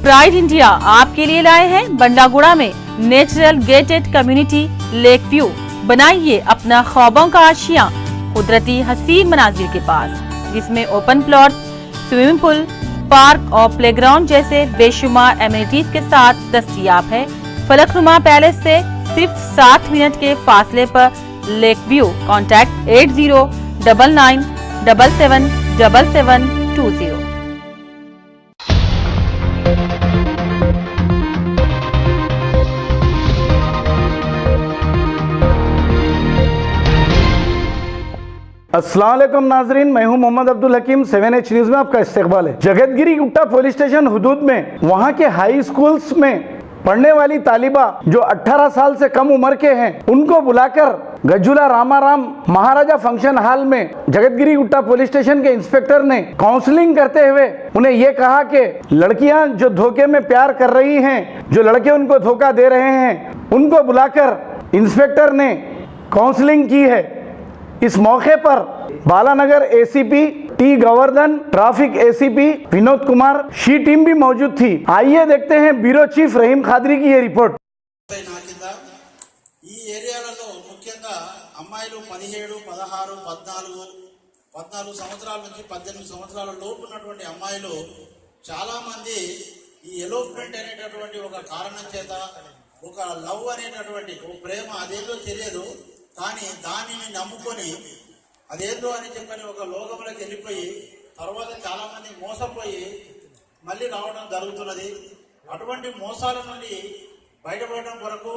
Pride India आपके लिए लाए हैं बंडागुड़ा में natural gated community lake view. बनाइए अपना ख्वाबों का आशियां कुदरती हसीन मनाजिर के पास, जिसमें open plot, swimming pool, park और प्लेग्राउंड जैसे बेशुमार एमिनिटीज के साथ दस्तयाब है। फलकनुमा पैलेस से सिर्फ 7 मिनट के फासले पर लेक व्यू। कॉन्टैक्ट 8099777720। अस्सलाम वालेकुम नाजरीन, मैं हूं मोहम्मद अब्दुल हकीम। 7H न्यूज में आपका इस्तकबाल है। जगतगिरी गुट्टा पुलिस स्टेशन हुदूद में वहां के हाई स्कूल्स में पढ़ने वाली तालिबा जो 18 साल से कम उम्र के हैं, उनको बुलाकर गजुला रामाराम महाराजा फंक्शन हॉल में जगतगिरी गुट्टा पुलिस स्टेशन के इंस्पेक्टर ने काउंसलिंग करते हुए उन्हें यह कहा कि लड़कियां जो धोखे में प्यार कर रही हैं, जो लड़के उनको धोखा दे रहे हैं, उनको बुलाकर इंस्पेक्टर ने काउंसलिंग की है। इस मौके पर Balanagar ACP T Govardhan, traffic ACP Vinod Kumar, she team भी मौजूद थी। आइए देखते हैं ब्यूरो चीफ रहीम खादरी की ये रिपोर्ट। ఈ ఏరియాలలో ముఖ్యంగా అమ్మాయిలు 17, 16, 14 సంవత్సరాల నుంచి 18 సంవత్సరాల లోపు ఉన్నటువంటి అమ్మాయిలు చాలా మంది ఈ ఎలోప్మెంట్ అనేటటువంటి ఒక కారణం చేత, ఒక లవ్ అనేటటువంటి ఒక ప్రేమ అదేదో తెలియదు కానీ దానిని నమ్ముకొని అదేదో అని చెప్పని ఒక లోకంలోకి వెళ్ళిపోయి తర్వాత చాలా మంది మోసపోయి మళ్ళీ రావడం జరుగుతున్నది. అటువంటి మోసాల నుండి బయటపడడం కొరకు,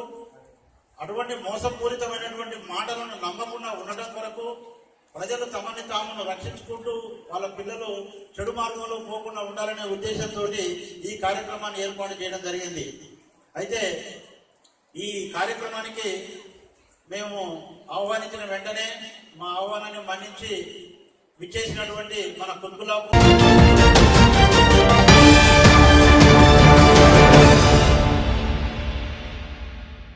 అటువంటి మోసపూరితమైనటువంటి మాటలను నమ్మకుండా ఉండటం కొరకు ప్రజలు తమని తామును రక్షించుకుంటూ వాళ్ళ పిల్లలు చెడు మార్గంలో పోకుండా ఉండాలనే ఉద్దేశంతో ఈ కార్యక్రమాన్ని ఏర్పాటు చేయడం జరిగింది. అయితే ఈ కార్యక్రమానికి మేము ఆహ్వానించిన వెంటనే మా ఆహ్వానాన్ని మన్నించి విచ్చేసినటువంటి మన కుత్బుల్లాపూర్